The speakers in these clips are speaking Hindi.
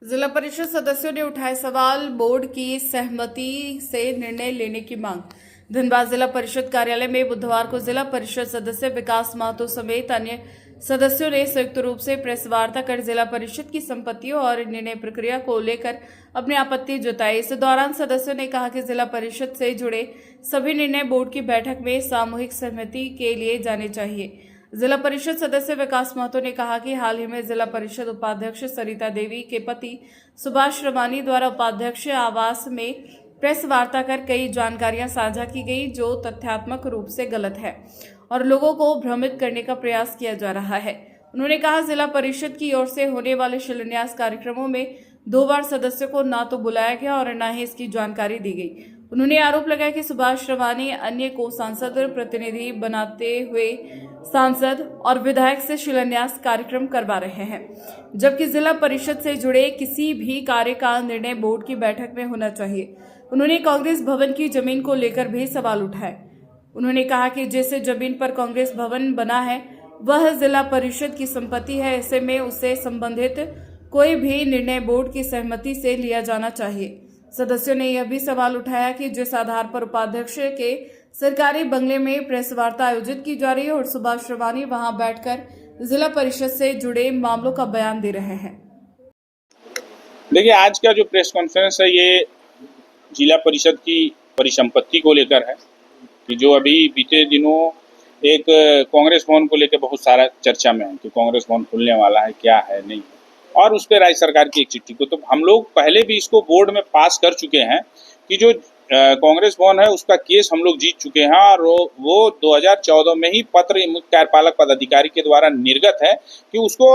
जिला परिषद सदस्यों ने उठाए सवाल, बोर्ड की सहमति से निर्णय लेने की मांग। धनबाद जिला परिषद कार्यालय में बुधवार को जिला परिषद सदस्य विकास महतो समेत अन्य सदस्यों ने संयुक्त रूप से प्रेस वार्ता कर जिला परिषद की संपत्तियों और निर्णय प्रक्रिया को लेकर अपनी आपत्ति जताई। इस दौरान सदस्यों ने कहा कि जिला परिषद से जुड़े सभी निर्णय बोर्ड की बैठक में सामूहिक सहमति के लिए जाने चाहिए। जिला परिषद सदस्य विकास महतो ने कहा कि हाल ही में जिला परिषद उपाध्यक्ष सरिता देवी के पति सुभाष रवानी द्वारा उपाध्यक्ष आवास में प्रेस वार्ता कर कई जानकारियां साझा की गई जो तथ्यात्मक रूप से गलत है और लोगों को भ्रमित करने का प्रयास किया जा रहा है। उन्होंने कहा जिला परिषद की ओर से होने वाले शिलान्यास कार्यक्रमों में 2 बार सदस्यों को न तो बुलाया गया और न ही इसकी जानकारी दी गई। उन्होंने आरोप लगाया कि सुभाष रवानी अन्य को सांसद प्रतिनिधि बनाते हुए सांसद और विधायक से शिलान्यास कार्यक्रम करवा रहे हैं, जबकि जिला परिषद से जुड़े किसी भी कार्य का निर्णय बोर्ड की बैठक में होना चाहिए। उन्होंने कांग्रेस भवन की जमीन को लेकर भी सवाल उठाए। उन्होंने कहा कि जिस जमीन पर कांग्रेस भवन बना है वह जिला परिषद की संपत्ति है, ऐसे में उससे संबंधित कोई भी निर्णय बोर्ड की सहमति से लिया जाना चाहिए। सदस्यों ने यह भी सवाल उठाया कि जिस आधार पर उपाध्यक्ष के सरकारी बंगले में प्रेस वार्ता आयोजित की जा रही है और सुभाष रवानी वहां बैठकर जिला परिषद से जुड़े मामलों का बयान दे रहे हैं। देखिए, आज का जो प्रेस कॉन्फ्रेंस है ये जिला परिषद की परिसंपत्ति को लेकर है कि जो अभी बीते दिनों एक कांग्रेस भवन को लेकर बहुत सारा चर्चा में है कि कांग्रेस भवन खुलने वाला है, क्या है नहीं, और उस पर राज्य सरकार की एक चिट्ठी को तो हम लोग पहले भी इसको बोर्ड में पास कर चुके हैं कि जो कांग्रेस भवन है उसका केस हम लोग जीत चुके हैं और वो 2014 में ही पत्र मुख्य कार्यपालक पदाधिकारी के द्वारा निर्गत है कि उसको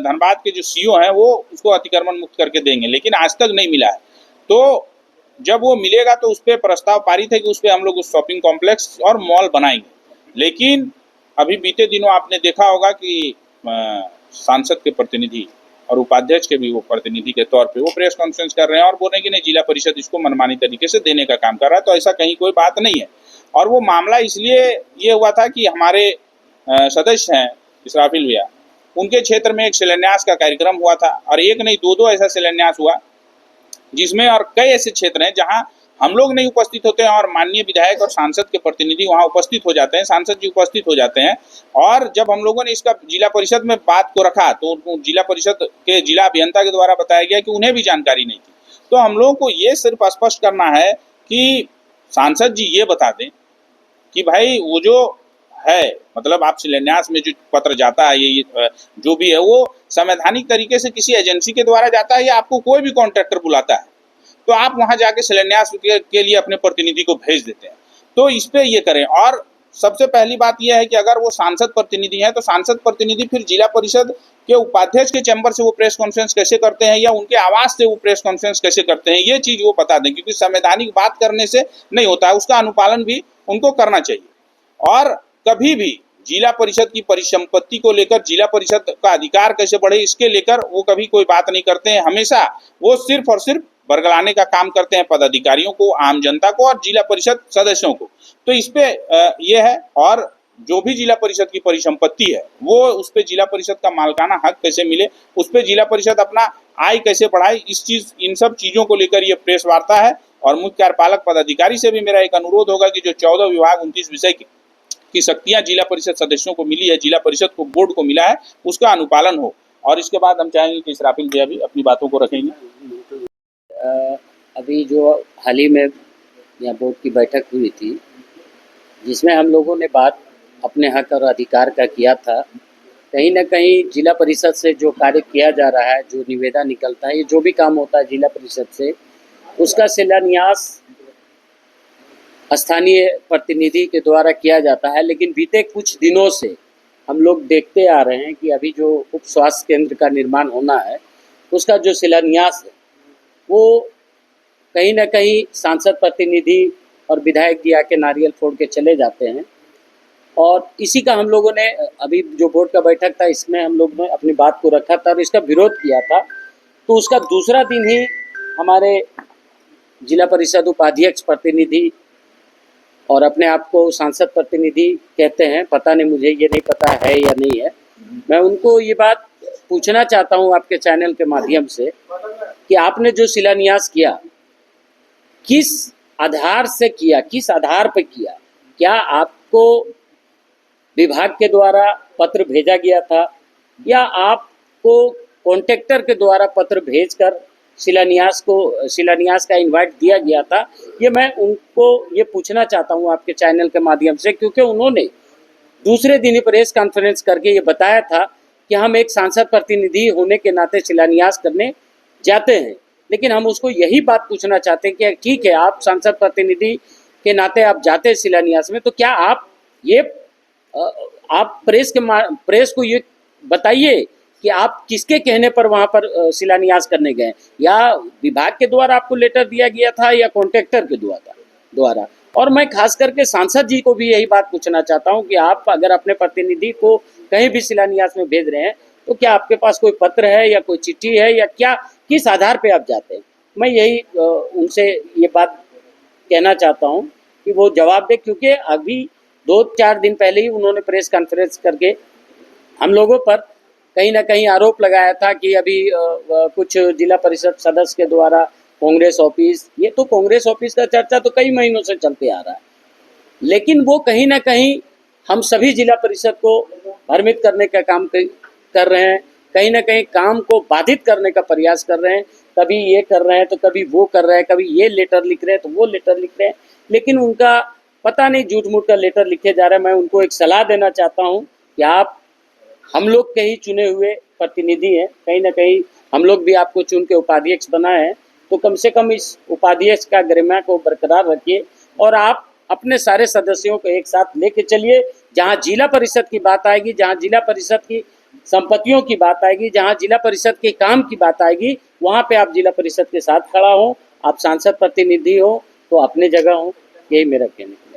धनबाद के जो सीओ हैं वो उसको अतिक्रमण मुक्त करके देंगे, लेकिन आज तक नहीं मिला है। तो जब वो मिलेगा तो उस पर प्रस्ताव पारित है कि उस पर हम लोग उस शॉपिंग कॉम्प्लेक्स और मॉल बनाएंगे। लेकिन अभी बीते दिनों आपने देखा होगा कि सांसद के प्रतिनिधि और उपाध्यक्ष के भी वो प्रतिनिधि के तौर पे वो प्रेस कॉन्फ्रेंस कर रहे हैं और बोल रहे हैं कि नहीं, जिला परिषद इसको मनमानी तरीके से देने का काम कर रहा है। तो ऐसा कहीं कोई बात नहीं है। और वो मामला इसलिए ये हुआ था कि हमारे सदस्य हैं इसराफिल भैया, उनके क्षेत्र में एक शिलान्यास का कार्यक्रम हुआ था और एक नहीं 2 ऐसा शिलान्यास हुआ जिसमें, और कई ऐसे क्षेत्र हैं जहाँ हम लोग नहीं उपस्थित होते हैं और माननीय विधायक और सांसद के प्रतिनिधि वहां उपस्थित हो जाते हैं, सांसद जी उपस्थित हो जाते हैं। और जब हम लोगों ने इसका जिला परिषद में बात को रखा तो उनको जिला परिषद के जिला अभियंता के द्वारा बताया गया कि उन्हें भी जानकारी नहीं थी। तो हम लोगों को ये सिर्फ स्पष्ट करना है कि सांसद जी ये बता दें कि भाई वो जो है, मतलब आप शिलान्यास में जो पत्र जाता है ये जो भी है वो संवैधानिक तरीके से किसी एजेंसी के द्वारा जाता है या आपको कोई भी कॉन्ट्रैक्टर बुलाता है तो आप वहां जाके शिलान्यास के लिए अपने प्रतिनिधि को भेज देते हैं। तो इस पे ये करें। और सबसे पहली बात यह है कि अगर वो सांसद प्रतिनिधि हैं तो सांसद प्रतिनिधि फिर जिला परिषद के उपाध्यक्ष के चैम्बर से वो प्रेस कॉन्फ्रेंस कैसे करते हैं या उनके आवास से वो प्रेस कॉन्फ्रेंस कैसे करते हैं, ये चीज वो बता दें, क्योंकि संवैधानिक बात करने से नहीं होता है, उसका अनुपालन भी उनको करना चाहिए। और कभी भी जिला परिषद की परिसंपत्ति को लेकर जिला परिषद का अधिकार कैसे बढ़े इसके लेकर वो कभी कोई बात नहीं करते हैं। हमेशा वो सिर्फ और सिर्फ बरगलाने का काम करते हैं पदाधिकारियों को, आम जनता को और जिला परिषद सदस्यों को। तो इस पे ये है। और जो भी जिला परिषद की परिसंपत्ति है वो उस पे जिला परिषद का मालकाना हक कैसे मिले, उस पे जिला परिषद अपना आय कैसे बढ़ाए, इन सब चीजों को लेकर ये प्रेस वार्ता है। और मुख्य कार्यपालक पदाधिकारी से भी मेरा एक अनुरोध होगा कि जो 14 विभाग 29 विषय की शक्तियां जिला परिषद सदस्यों को मिली है, जिला परिषद को बोर्ड को मिला है, उसका अनुपालन हो। और इसके बाद हम चाहेंगे कि इसराफिल भैया भी अपनी बातों को रखेंगे। अभी जो हाल ही में यहाँ बोर्ड की बैठक हुई थी जिसमें हम लोगों ने बात अपने हक और अधिकार का किया था, कहीं ना कहीं जिला परिषद से जो कार्य किया जा रहा है, जो निविदा निकलता है, ये जो भी काम होता है जिला परिषद से, उसका शिलान्यास स्थानीय प्रतिनिधि के द्वारा किया जाता है। लेकिन बीते कुछ दिनों से हम लोग देखते आ रहे हैं कि अभी जो उप स्वास्थ्य केंद्र का निर्माण होना है उसका जो शिलान्यास है वो कहीं ना कहीं सांसद प्रतिनिधि और विधायक जी आके नारियल फोड़ के चले जाते हैं। और इसी का हम लोगों ने अभी जो बोर्ड का बैठक था इसमें हम लोग ने अपनी बात को रखा था और इसका विरोध किया था। तो उसका दूसरा दिन ही हमारे जिला परिषद उपाध्यक्ष प्रतिनिधि और अपने आप को सांसद प्रतिनिधि कहते हैं, पता नहीं मुझे ये नहीं पता है या नहीं है, मैं उनको ये बात पूछना चाहता हूं आपके चैनल के माध्यम से कि आपने जो शिलान्यास किया किस आधार से किया, किस आधार पर किया? क्या आपको विभाग के द्वारा पत्र भेजा गया था या आपको कॉन्ट्रैक्टर के द्वारा पत्र भेजकर शिलान्यास का इनवाइट दिया गया था? ये मैं उनको ये पूछना चाहता हूं आपके चैनल के माध्यम से, क्योंकि उन्होंने दूसरे दिन ही प्रेस कॉन्फ्रेंस करके ये बताया था कि हम एक सांसद प्रतिनिधि होने के नाते शिलान्यास करने जाते हैं। लेकिन हम उसको यही बात पूछना चाहते हैं कि ठीक है, आप सांसद प्रतिनिधि के नाते आप जाते हैं शिलान्यास में, तो क्या आप प्रेस को ये बताइए कि आप किसके कहने पर वहाँ पर शिलान्यास करने गए, या विभाग के द्वारा आपको लेटर दिया गया था या कॉन्ट्रैक्टर के द्वारा? और मैं खास करके सांसद जी को भी यही बात पूछना चाहता हूं कि आप अगर अपने प्रतिनिधि को कहीं भी शिलान्यास में भेज रहे हैं तो क्या आपके पास कोई पत्र है या कोई चिट्ठी है, या क्या किस आधार पे आप जाते हैं? मैं यही उनसे ये बात कहना चाहता हूं कि वो जवाब दे, क्योंकि अभी 2-4 दिन पहले ही उन्होंने प्रेस कॉन्फ्रेंस करके हम लोगों पर कहीं ना कहीं आरोप लगाया था कि अभी कुछ जिला परिषद सदस्य के द्वारा कांग्रेस ऑफिस, ये तो कांग्रेस ऑफिस का चर्चा तो कई महीनों से चलते आ रहा है, लेकिन वो कहीं ना कहीं हम सभी जिला परिषद को भ्रमित करने का काम कर रहे हैं, कहीं ना कहीं काम को बाधित करने का प्रयास कर रहे हैं। कभी ये कर रहे हैं तो कभी वो कर रहे हैं, कभी ये लेटर लिख रहे हैं तो वो लेटर लिख रहे हैं, लेकिन उनका पता नहीं झूठ मूठ का लेटर लिखे जा रहा है। मैं उनको एक सलाह देना चाहता हूँ कि आप हम लोग के ही चुने हुए प्रतिनिधि हैं, कहीं ना कहीं हम लोग भी आपको चुन के उपाध्यक्ष बनाए हैं, तो कम से कम इस उपाध्यक्ष का गरिमा को बरकरार रखिए और आप अपने सारे सदस्यों को एक साथ लेके चलिए। जहां जिला परिषद की बात आएगी, जहां जिला परिषद की संपत्तियों की बात आएगी, जहां जिला परिषद के काम की बात आएगी, वहां पे आप जिला परिषद के साथ खड़ा हो। आप सांसद प्रतिनिधि हो तो अपने जगह हो, यही मेरा कहना है।